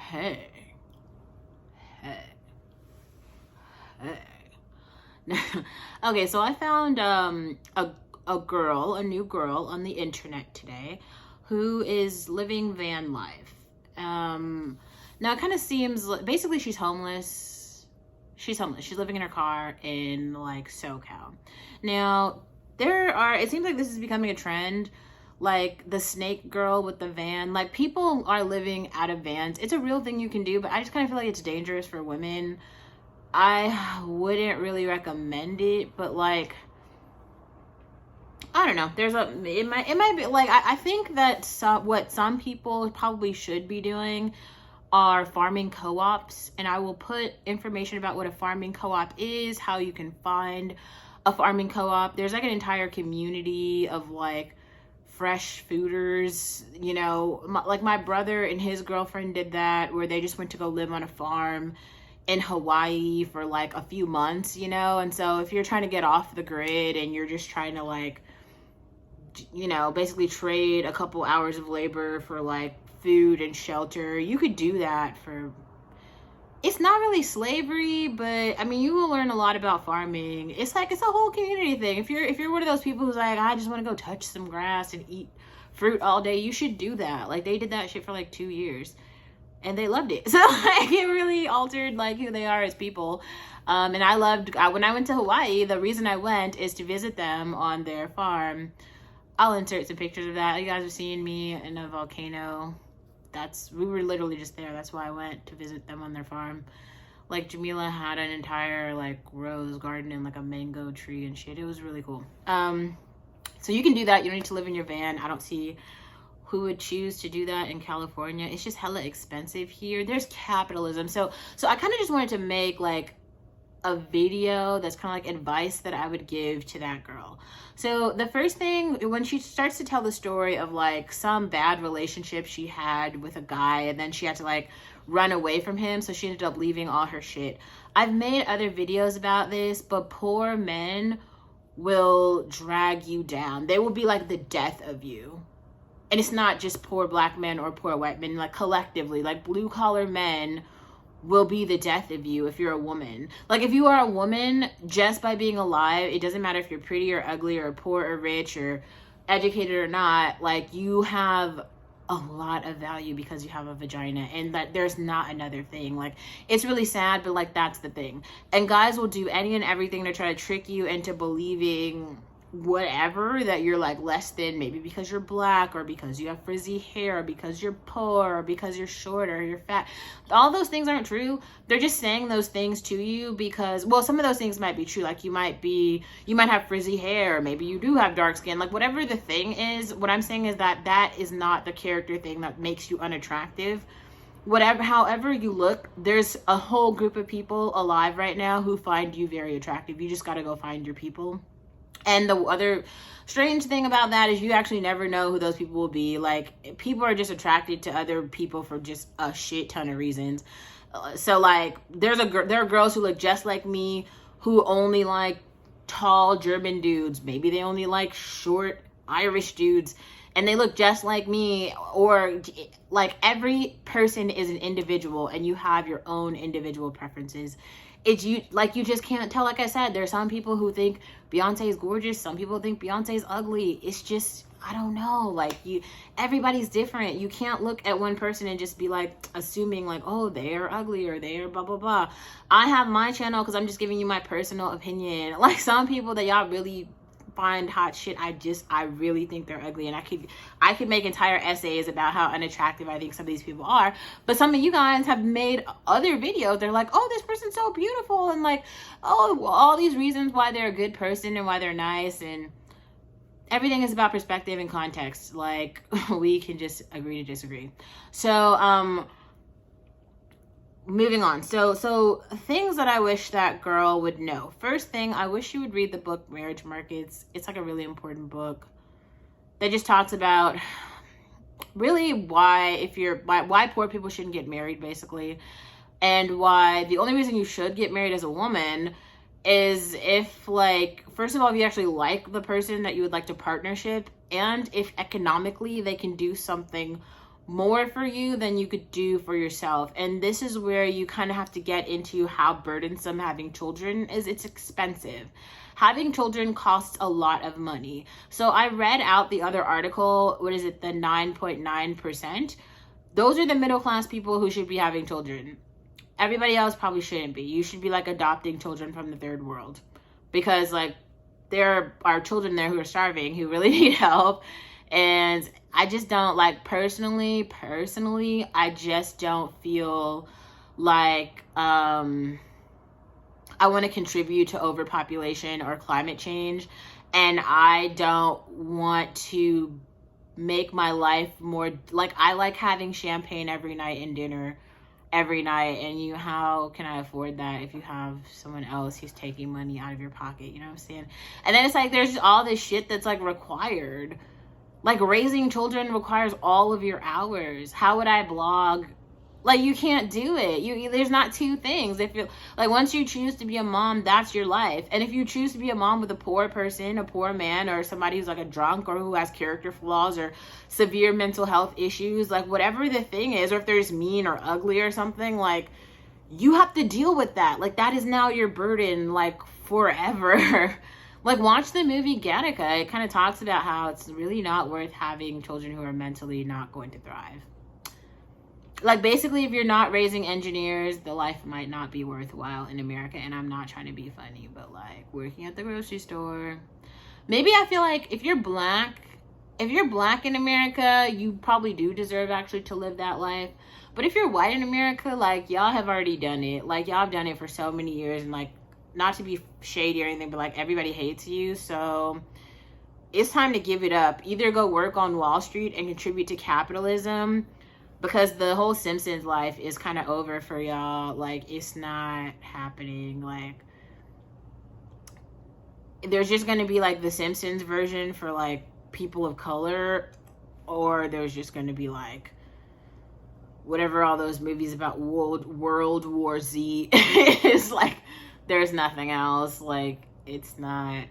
Hey, hey, hey. Okay, so I found a new girl on the internet today who is living van life. Now it kind of seems like basically she's homeless. She's homeless. She's living in her car in like SoCal. Now it seems like this is becoming a trend, like the snake girl with the van. Like people are living out of vans. It's a real thing you can do, but I just kind of feel like it's dangerous for women. I wouldn't really recommend it, but like I don't know. It might be like I think that some people probably should be doing are farming co-ops, and I will put information about what a farming co-op is, how you can find a farming co-op. There's like an entire community of like fresh fooders, like my brother and his girlfriend did that, where they just went to go live on a farm in Hawaii for like a few months, and so if you're trying to get off the grid and you're just trying to like basically trade a couple hours of labor for like food and shelter, you could do that for, it's not really slavery, but I mean you will learn a lot about farming. It's like it's a whole community thing. If you're one of those people who's like, I just want to go touch some grass and eat fruit all day, you should do that. Like they did that shit for like 2 years and they loved it. So like it really altered like who they are as people. And when I went to Hawaii, the reason I went is to visit them on their farm. I'll insert some pictures of that. You guys are seeing me in a volcano. We were literally just there. That's why I went to visit them on their farm. Like Jamila had an entire like rose garden and like a mango tree and shit. It was really cool. So you can do that. You don't need to live in your van. I don't see who would choose to do that in California. It's just hella expensive here. There's capitalism. So I kind of just wanted to make like a video that's kind of like advice that I would give to that girl. So the first thing, when she starts to tell the story of like some bad relationship she had with a guy and then she had to like run away from him, so she ended up leaving all her shit. I've made other videos about this, but poor men will drag you down. They will be like the death of you. And it's not just poor black men or poor white men, like collectively, like blue collar men will be the death of you if you're a woman. Like if you are a woman, just by being alive, it doesn't matter if you're pretty or ugly or poor or rich or educated or not, like you have a lot of value because you have a vagina, and that there's not another thing. Like it's really sad, but like that's the thing. And guys will do any and everything to try to trick you into believing whatever, that you're like less than, maybe because you're black or because you have frizzy hair or because you're poor or because you're short or you're fat. All those things aren't true. They're just saying those things to you because, well, some of those things might be true. Like you might have frizzy hair, or maybe you do have dark skin. Like whatever the thing is, what I'm saying is that is not the character thing that makes you unattractive. However you look, there's a whole group of people alive right now who find you very attractive. You just got to go find your people. And the other strange thing about that is you actually never know who those people will be. Like people are just attracted to other people for just a shit ton of reasons. So like there are girls who look just like me who only like tall German dudes. Maybe they only like short Irish dudes and they look just like me. Or like every person is an individual and you have your own individual preferences. You just can't tell. Like I said, there are some people who think Beyonce is gorgeous. Some people think Beyonce is ugly. It's just, I don't know. Like everybody's different. You can't look at one person and just be like assuming like, oh, they are ugly or they are blah, blah, blah. I have my channel because I'm just giving you my personal opinion. Like some people that y'all really find hot shit, I really think they're ugly, and I could make entire essays about how unattractive I think some of these people are. But some of you guys have made other videos. They're like, oh, this person's so beautiful, and like, oh, all these reasons why they're a good person and why they're nice, and everything is about perspective and context. Like we can just agree to disagree. So moving on. So things that I wish that girl would know. First thing, I wish she would read the book Marriage Markets. It's like a really important book that just talks about really why poor people shouldn't get married, basically, and why the only reason you should get married as a woman is if, like, first of all, if you actually like the person that you would like to partnership, and if economically they can do something more for you than you could do for yourself. And this is where you kind of have to get into how burdensome having children is. It's expensive. Having children costs a lot of money. So I read out the other article, what is it, the 9.9%. Those are the middle class people who should be having children. Everybody else probably shouldn't be. You should be like adopting children from the third world, because like there are children there who are starving, who really need help. And I just don't like, personally, I just don't feel like I want to contribute to overpopulation or climate change. And I don't want to make my life more like, I like having champagne every night and dinner every night, and how can I afford that if you have someone else who's taking money out of your pocket? You know what I'm saying? And then it's like there's just all this shit that's like required. Like raising children requires all of your hours. How would I blog? Like you can't do it. There's not two things. If you like, once you choose to be a mom, that's your life. And if you choose to be a mom with a poor person, a poor man, or somebody who's like a drunk or who has character flaws or severe mental health issues, like whatever the thing is, or if there's mean or ugly or something, like you have to deal with that. Like that is now your burden, like forever. Like watch the movie Gattaca. It kind of talks about how it's really not worth having children who are mentally not going to thrive. Like basically, if you're not raising engineers, the life might not be worthwhile in America. And I'm not trying to be funny, but like working at the grocery store, maybe I feel like if you're black in America, you probably do deserve actually to live that life. But if you're white in America, like y'all have already done it. Like y'all have done it for so many years, and like, not to be shady or anything, but like everybody hates you. So it's time to give it up. Either go work on Wall Street and contribute to capitalism, because the whole Simpsons life is kind of over for y'all. Like it's not happening. Like there's just going to be like the Simpsons version for like people of color, or there's just going to be like whatever all those movies about World War Z is. Like there's nothing else. Like it's not,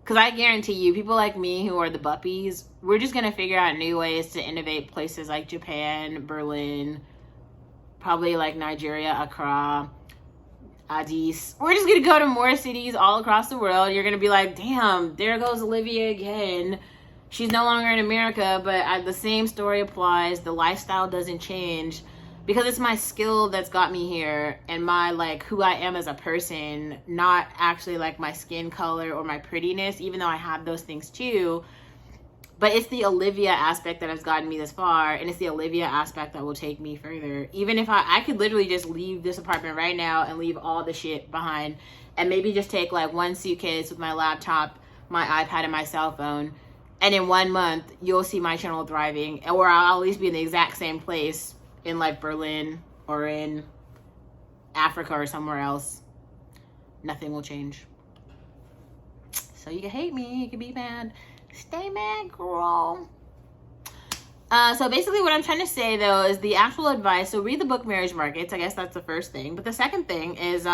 because I guarantee you, people like me who are the buppies, we're just going to figure out new ways to innovate places like Japan, Berlin, probably like Nigeria, Accra, Addis. We're just going to go to more cities all across the world. You're going to be like, damn, there goes Olivia again. She's no longer in America, but the same story applies. The lifestyle doesn't change, because it's my skill that's got me here, and my like who I am as a person, not actually like my skin color or my prettiness, even though I have those things too. But it's the Olivia aspect that has gotten me this far, and it's the Olivia aspect that will take me further. Even if I could literally just leave this apartment right now and leave all the shit behind, and maybe just take like one suitcase with my laptop, my iPad, and my cell phone, and in 1 month you'll see my channel thriving, or I'll at least be in the exact same place in like Berlin or in Africa or somewhere else. Nothing will change. So you can hate me, you can be mad. Stay mad, girl. So basically what I'm trying to say though is the actual advice. So read the book Marriage Markets. I guess that's the first thing. But the second thing is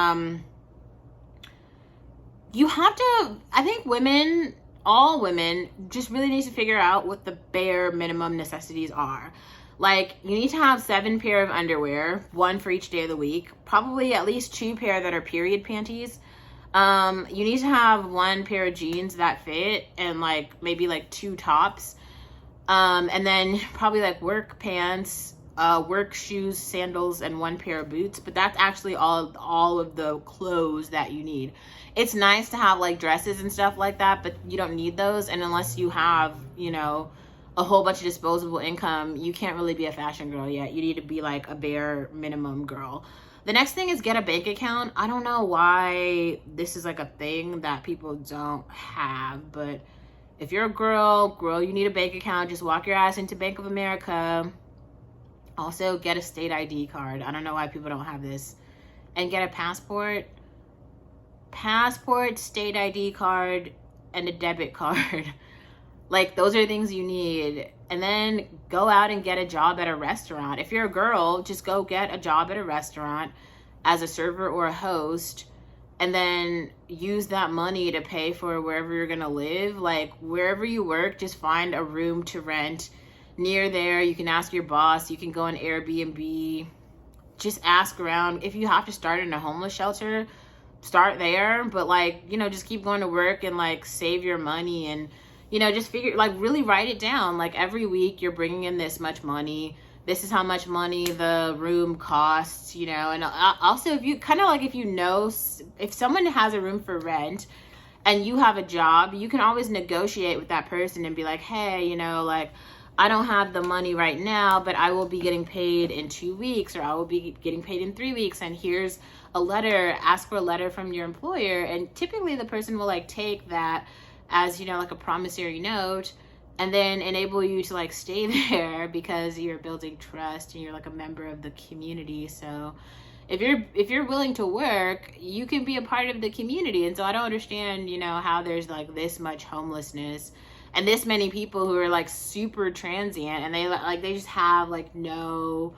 you have to, I think women, all women, just really need to figure out what the bare minimum necessities are. Like, you need to have 7 pair of underwear, 1 for each day of the week. Probably at least 2 pair that are period panties. You need to have 1 pair of jeans that fit, and like maybe like 2 tops. And then probably like work pants, work shoes, sandals, and 1 pair of boots. But that's actually all of the clothes that you need. It's nice to have like dresses and stuff like that, but you don't need those. And unless you have, you know, a whole bunch of disposable income, you can't really be a fashion girl yet. You need to be like a bare minimum girl. The next thing is get a bank account. I don't know why this is like a thing that people don't have, but if you're a girl, you need a bank account. Just walk your ass into Bank of America. Also get a state ID card. I don't know why people don't have this. And get a passport, state ID card, and a debit card. Like, those are things you need. And then go out and get a job at a restaurant. If you're a girl, just go get a job at a restaurant as a server or a host, and then use that money to pay for wherever you're gonna live. Like, wherever you work, just find a room to rent near there. You can ask your boss. You can go on Airbnb. Just ask around. If you have to start in a homeless shelter, start there. But like, you know, just keep going to work and like save your money and, you know, just figure, like really write it down. Like every week you're bringing in this much money. This is how much money the room costs, you know. And also, if you kind of like, if you know, if someone has a room for rent and you have a job, you can always negotiate with that person and be like, hey, you know, like, I don't have the money right now, but I will be getting paid in 2 weeks, or I will be getting paid in 3 weeks. And here's a letter, ask for a letter from your employer. And typically the person will like take that as, you know, like a promissory note, and then enable you to like stay there because you're building trust and you're like a member of the community. So if you're willing to work, you can be a part of the community. And so I don't understand, you know, how there's like this much homelessness and this many people who are like super transient, and they just have like no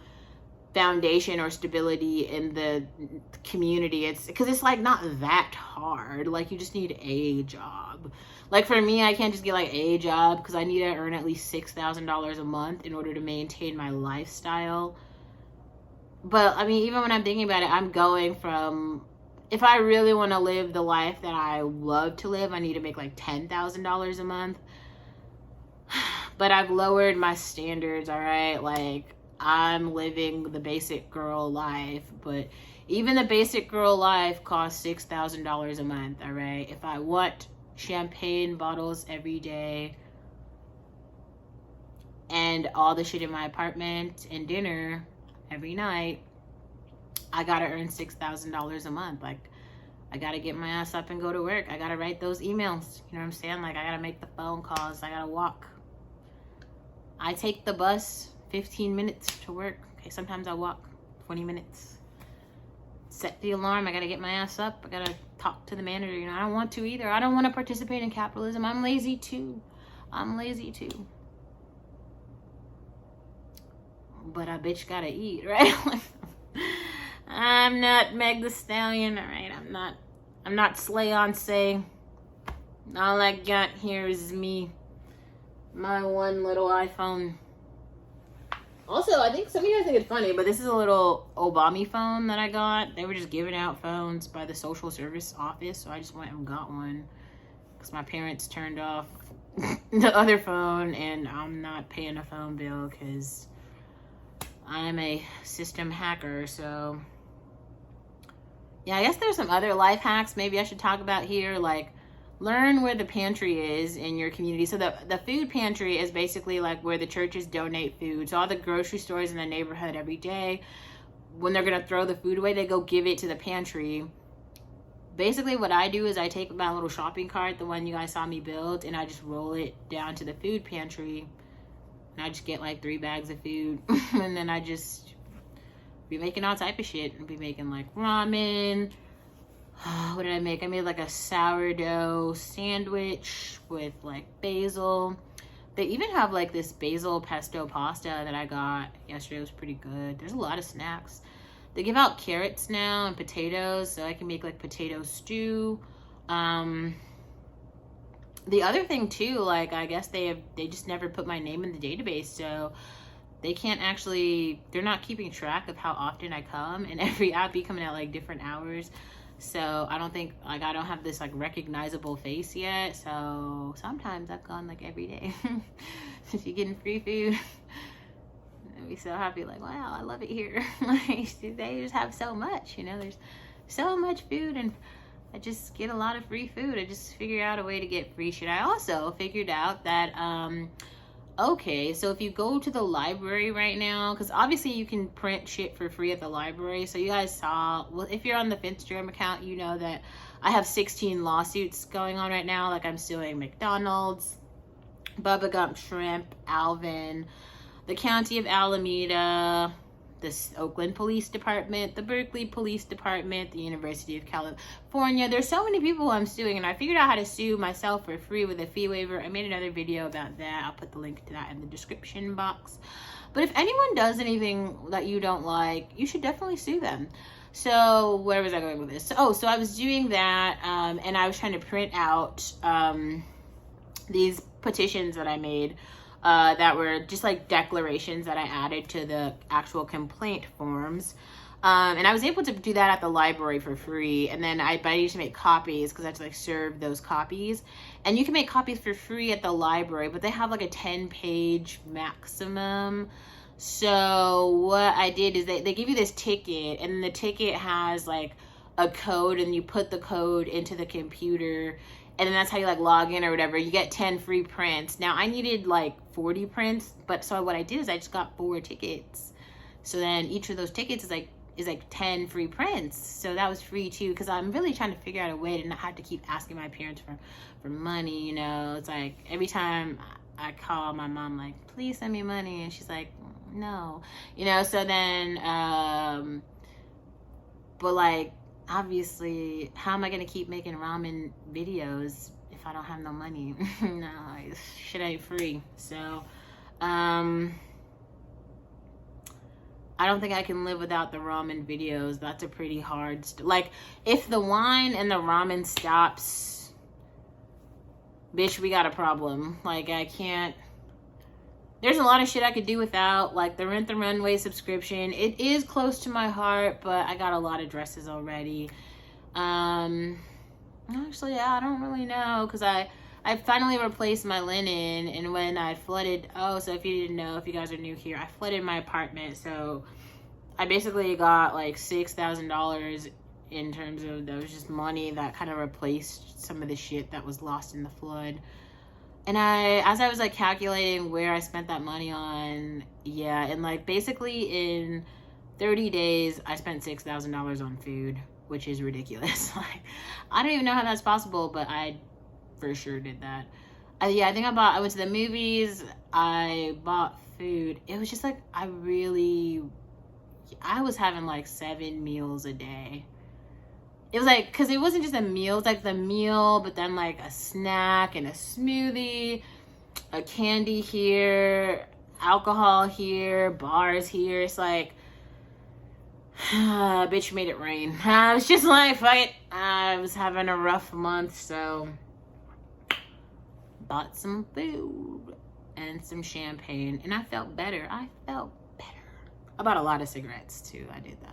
foundation or stability in the community. It's because it's like not that hard. Like you just need a job. Like for me, I can't just get like a job because I need to earn at least $6,000 a month in order to maintain my lifestyle. But I mean, even when I'm thinking about it, I'm going from, if I really want to live the life that I love to live, I need to make like $10,000 a month. But I've lowered my standards, all right? Like I'm living the basic girl life, but even the basic girl life costs $6,000 a month, all right? If I want champagne bottles every day and all the shit in my apartment and dinner every night, I gotta earn $6,000 a month. Like I gotta get my ass up and go to work. I gotta write those emails. You know what I'm saying? Like I gotta make the phone calls. I gotta walk. I take the bus 15 minutes to work. Okay, sometimes I walk 20 minutes. Set the alarm. I gotta get my ass up. I gotta talk to the manager. You know, I don't want to either. I don't want to participate in capitalism. I'm lazy too. But a bitch gotta eat, right? I'm not Meg the Stallion, all right? I'm not Slay on Say. All I got here is me. My one little iPhone. Also, I think some of you guys think it's funny, but this is a little Obama phone that I got. They were just giving out phones by the social service office, so I just went and got one because my parents turned off the other phone, and I'm not paying a phone bill because I'm a system hacker. So yeah, I guess there's some other life hacks maybe I should talk about here, like learn where the pantry is in your community. So the food pantry is basically like where the churches donate food. So all the grocery stores in the neighborhood every day, when they're gonna throw the food away, they go give it to the pantry. Basically what I do is I take my little shopping cart, the one you guys saw me build, and I just roll it down to the food pantry, and I just get like 3 bags of food. And then I just be making all type of shit. I'll be making like ramen. What did I make? I made like a sourdough sandwich with like basil. They even have like this basil pesto pasta that I got yesterday. It was pretty good. There's a lot of snacks. They give out carrots now and potatoes, so I can make like potato stew. The other thing too, like I guess they just never put my name in the database, so they can't actually, they're not keeping track of how often I come, and every app be coming at like different hours. So I don't think, like, I don't have this like recognizable face yet. So sometimes I've gone like every day. If you're getting free food, I'd be so happy, like, wow, I love it here. Like they just have so much, you know, there's so much food, and I just get a lot of free food. I just figured out a way to get free shit. I also figured out that okay, so if you go to the library right now, because obviously you can print shit for free at the library. So you guys saw, well, if you're on the Finstgram account, you know that I have 16 lawsuits going on right now. Like I'm suing McDonald's, Bubba Gump Shrimp, Alvin, the County of Alameda, the Oakland Police Department, the Berkeley Police Department, the University of California. There's so many people I'm suing, and I figured out how to sue myself for free with a fee waiver. I made another video about that. I'll put the link to that in the description box. But if anyone does anything that you don't like, you should definitely sue them. So where was I going with this? So I was doing that, and I was trying to print out these petitions that I made that were just like declarations that I added to the actual complaint forms. And I was able to do that at the library for free. And then but I used to make copies because I had to like serve those copies. And you can make copies for free at the library, but they have like a 10-page maximum. So what I did is they give you this ticket, and the ticket has like a code, and you put the code into the computer, and then that's how you like log in or whatever. You get 10 free prints. Now I needed like 40 prints, but so what I did is I just got 4 tickets. So then each of those tickets is like 10 free prints. So that was free too, because I'm really trying to figure out a way to not have to keep asking my parents for money, you know. It's like every time I call my mom like, please send me money, and she's like, no, you know. So then but like, obviously, how am I gonna keep making ramen videos if I don't have no money? No, shit ain't free. So I don't think I can live without the ramen videos. That's a pretty hard like, if the wine and the ramen stops, bitch, we got a problem. Like, I can't. There's a lot of shit I could do without, like the Rent the Runway subscription. It is close to my heart, but I got a lot of dresses already. Actually, yeah, I don't really know, because I finally replaced my linen, and when I flooded, so if you didn't know, if you guys are new here, I flooded my apartment, so I basically got like $6,000 in terms of, that was just money that kind of replaced some of the shit that was lost in the flood. And as I was like calculating where I spent that money on, yeah, and like basically in 30 days, I spent $6,000 on food, which is ridiculous. Like, I don't even know how that's possible, but I for sure did that. Yeah, I think I went to the movies, I bought food. It was just like, I was having like 7 meals a day. It was like, because it wasn't just a meal, it's like the meal, but then like a snack and a smoothie, a candy here, alcohol here, bars here. It's like, bitch made it rain. I was just like, fuck it. I was having a rough month, so bought some food and some champagne, and I felt better. I bought a lot of cigarettes too. I did that.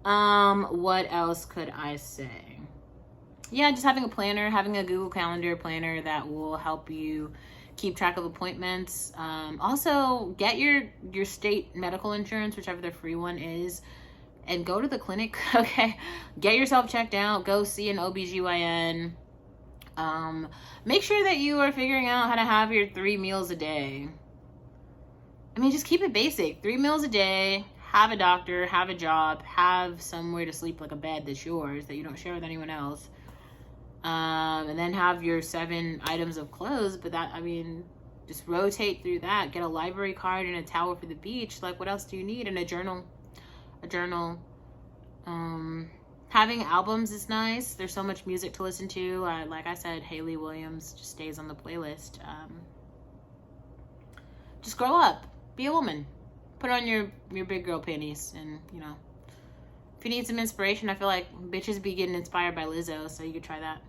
What else could I say? Yeah, just having a planner, having a Google Calendar planner that will help you keep track of appointments. Also, get your state medical insurance, whichever the free one is, and go to the clinic, okay? Get yourself checked out. Go see an OBGYN. Make sure that you are figuring out how to have your 3 meals a day. I mean, just keep it basic. 3 meals a day. Have a doctor, have a job, have somewhere to sleep, like a bed that's yours, that you don't share with anyone else. And then have your 7 items of clothes, but that, I mean, just rotate through that. Get a library card and a towel for the beach. Like, what else do you need? And a journal. Having albums is nice. There's so much music to listen to. Like I said, Hayley Williams just stays on the playlist. Just grow up. Be a woman. Put on your big girl panties, and, you know, if you need some inspiration, I feel like bitches be getting inspired by Lizzo, so you could try that.